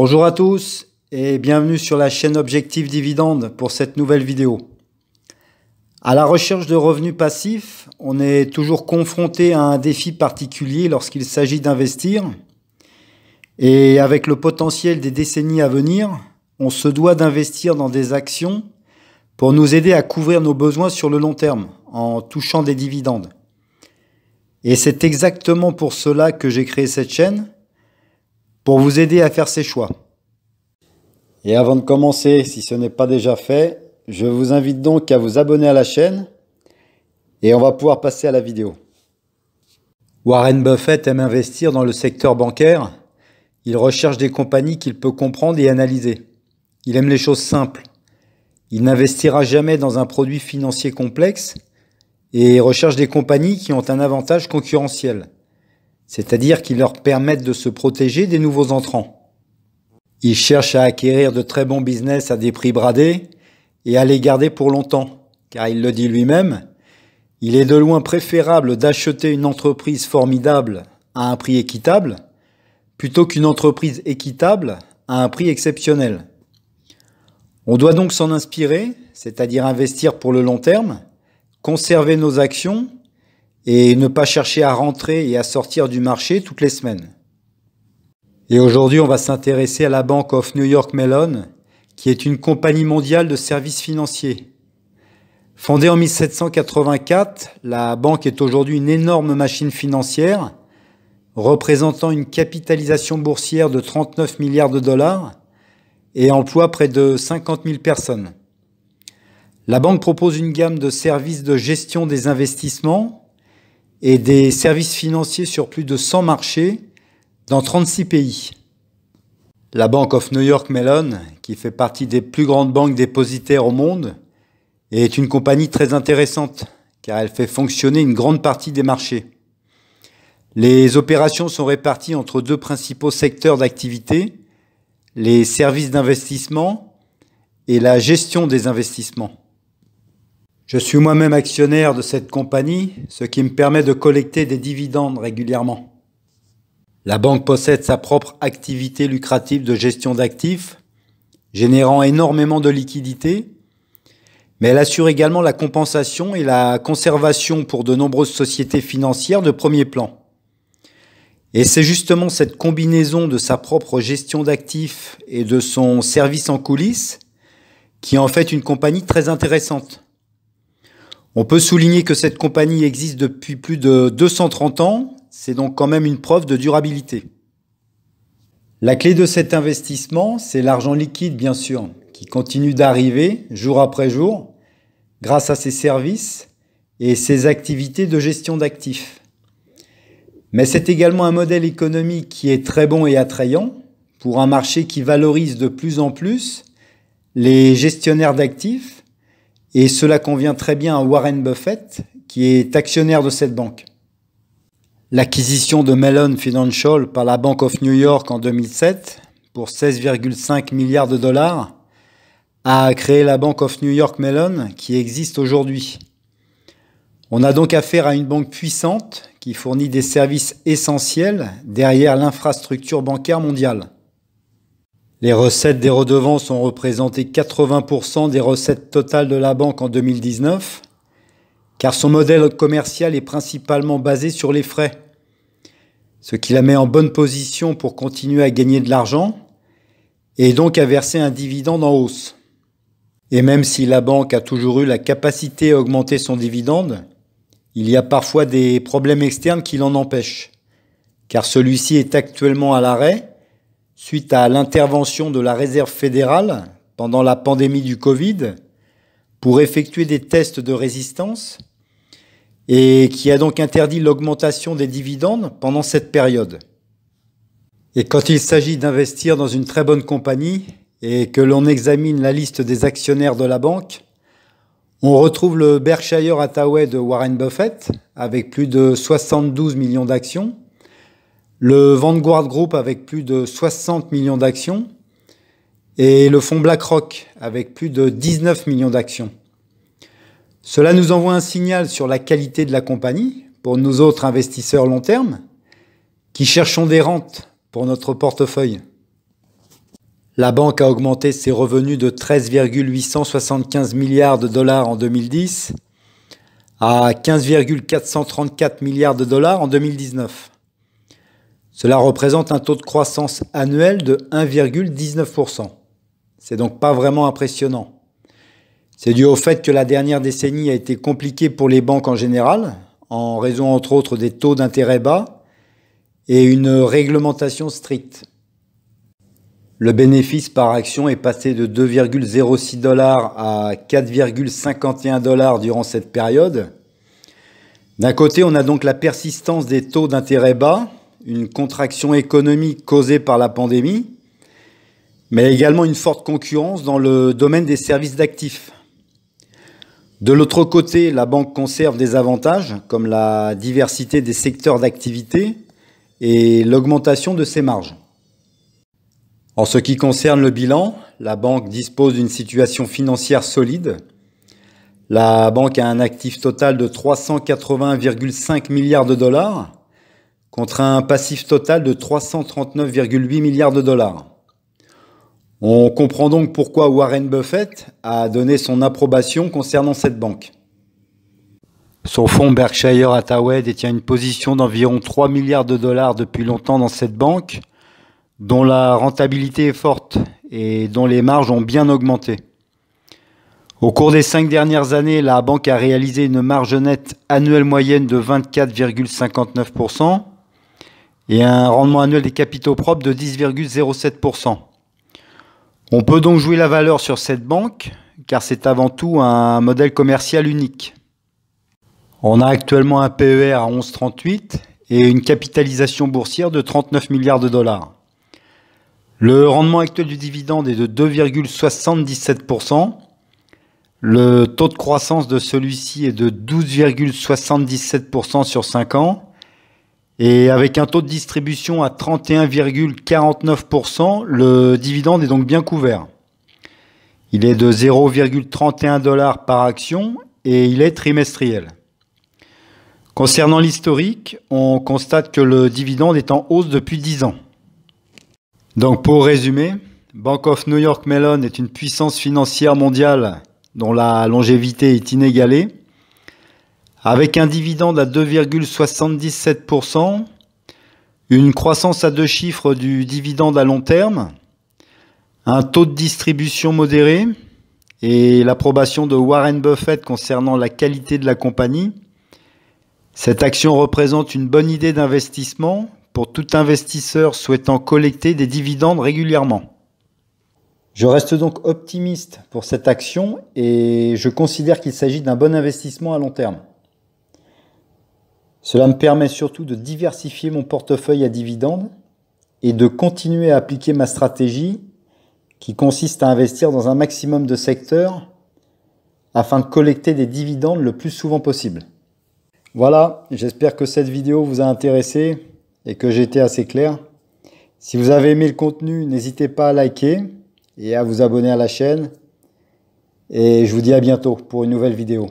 Bonjour à tous et bienvenue sur la chaîne Objectif Dividende pour cette nouvelle vidéo. À la recherche de revenus passifs, on est toujours confronté à un défi particulier lorsqu'il s'agit d'investir. Et avec le potentiel des décennies à venir, on se doit d'investir dans des actions pour nous aider à couvrir nos besoins sur le long terme en touchant des dividendes. Et c'est exactement pour cela que j'ai créé cette chaîne, pour vous aider à faire ces choix. Et avant de commencer, si ce n'est pas déjà fait, je vous invite donc à vous abonner à la chaîne et on va pouvoir passer à la vidéo. Warren Buffett aime investir dans le secteur bancaire. Il recherche des compagnies qu'il peut comprendre et analyser. Il aime les choses simples. Il n'investira jamais dans un produit financier complexe et recherche des compagnies qui ont un avantage concurrentiel, c'est-à-dire qui leur permettent de se protéger des nouveaux entrants. Il cherche à acquérir de très bons business à des prix bradés et à les garder pour longtemps, car il le dit lui-même, il est de loin préférable d'acheter une entreprise formidable à un prix équitable plutôt qu'une entreprise équitable à un prix exceptionnel. On doit donc s'en inspirer, c'est-à-dire investir pour le long terme, conserver nos actions et ne pas chercher à rentrer et à sortir du marché toutes les semaines. Et aujourd'hui, on va s'intéresser à la Bank of New York Mellon, qui est une compagnie mondiale de services financiers. Fondée en 1784, la banque est aujourd'hui une énorme machine financière, représentant une capitalisation boursière de 39 milliards de dollars et emploie près de 50 000 personnes. La banque propose une gamme de services de gestion des investissements et des services financiers sur plus de 100 marchés dans 36 pays. La Bank of New York Mellon, qui fait partie des plus grandes banques dépositaires au monde, est une compagnie très intéressante car elle fait fonctionner une grande partie des marchés. Les opérations sont réparties entre deux principaux secteurs d'activité, les services d'investissement et la gestion des investissements. Je suis moi-même actionnaire de cette compagnie, ce qui me permet de collecter des dividendes régulièrement. La banque possède sa propre activité lucrative de gestion d'actifs, générant énormément de liquidités, mais elle assure également la compensation et la conservation pour de nombreuses sociétés financières de premier plan. Et c'est justement cette combinaison de sa propre gestion d'actifs et de son service en coulisses qui en fait une compagnie très intéressante. On peut souligner que cette compagnie existe depuis plus de 230 ans, c'est donc quand même une preuve de durabilité. La clé de cet investissement, c'est l'argent liquide bien sûr, qui continue d'arriver jour après jour grâce à ses services et ses activités de gestion d'actifs. Mais c'est également un modèle économique qui est très bon et attrayant pour un marché qui valorise de plus en plus les gestionnaires d'actifs et cela convient très bien à Warren Buffett qui est actionnaire de cette banque. L'acquisition de Mellon Financial par la Bank of New York en 2007 pour 16,5 milliards de dollars a créé la Bank of New York Mellon qui existe aujourd'hui. On a donc affaire à une banque puissante qui fournit des services essentiels derrière l'infrastructure bancaire mondiale. Les recettes des redevances ont représenté 80% des recettes totales de la banque en 2019, car son modèle commercial est principalement basé sur les frais, ce qui la met en bonne position pour continuer à gagner de l'argent et donc à verser un dividende en hausse. Et même si la banque a toujours eu la capacité à augmenter son dividende, il y a parfois des problèmes externes qui l'en empêchent, car celui-ci est actuellement à l'arrêt suite à l'intervention de la Réserve fédérale pendant la pandémie du Covid pour effectuer des tests de résistance et qui a donc interdit l'augmentation des dividendes pendant cette période. Et quand il s'agit d'investir dans une très bonne compagnie et que l'on examine la liste des actionnaires de la banque, on retrouve le Berkshire Hathaway de Warren Buffett avec plus de 72 millions d'actions, le Vanguard Group avec plus de 60 millions d'actions et le fonds BlackRock avec plus de 19 millions d'actions. Cela nous envoie un signal sur la qualité de la compagnie pour nous autres investisseurs long terme qui cherchons des rentes pour notre portefeuille. La banque a augmenté ses revenus de 13,875 milliards de dollars en 2010 à 15,434 milliards de dollars en 2019. Cela représente un taux de croissance annuel de 1,19%. C'est donc pas vraiment impressionnant. C'est dû au fait que la dernière décennie a été compliquée pour les banques en général, en raison entre autres des taux d'intérêt bas et une réglementation stricte. Le bénéfice par action est passé de 2,06 dollars à 4,51 dollars durant cette période. D'un côté, on a donc la persistance des taux d'intérêt bas, une contraction économique causée par la pandémie, mais également une forte concurrence dans le domaine des services d'actifs. De l'autre côté, la banque conserve des avantages, comme la diversité des secteurs d'activité et l'augmentation de ses marges. En ce qui concerne le bilan, la banque dispose d'une situation financière solide. La banque a un actif total de 380,5 milliards de dollars contre un passif total de 339,8 milliards de dollars. On comprend donc pourquoi Warren Buffett a donné son approbation concernant cette banque. Son fonds Berkshire Hathaway détient une position d'environ 3 milliards de dollars depuis longtemps dans cette banque, dont la rentabilité est forte et dont les marges ont bien augmenté. Au cours des 5 dernières années, la banque a réalisé une marge nette annuelle moyenne de 24,59% et un rendement annuel des capitaux propres de 10,07%. On peut donc jouer la valeur sur cette banque, car c'est avant tout un modèle commercial unique. On a actuellement un PER à 11,38 et une capitalisation boursière de 39 milliards de dollars. Le rendement actuel du dividende est de 2,77%. Le taux de croissance de celui-ci est de 12,77% sur 5 ans. Et avec un taux de distribution à 31,49%, le dividende est donc bien couvert. Il est de 0,31 dollars par action et il est trimestriel. Concernant l'historique, on constate que le dividende est en hausse depuis 10 ans. Donc pour résumer, Bank of New York Mellon est une puissance financière mondiale dont la longévité est inégalée, avec un dividende à 2,77%, une croissance à 2 chiffres du dividende à long terme, un taux de distribution modéré et l'approbation de Warren Buffett concernant la qualité de la compagnie. Cette action représente une bonne idée d'investissement pour tout investisseur souhaitant collecter des dividendes régulièrement. Je reste donc optimiste pour cette action et je considère qu'il s'agit d'un bon investissement à long terme. Cela me permet surtout de diversifier mon portefeuille à dividendes et de continuer à appliquer ma stratégie qui consiste à investir dans un maximum de secteurs afin de collecter des dividendes le plus souvent possible. Voilà, j'espère que cette vidéo vous a intéressé et que j'ai été assez clair. Si vous avez aimé le contenu, n'hésitez pas à liker et à vous abonner à la chaîne. Et je vous dis à bientôt pour une nouvelle vidéo.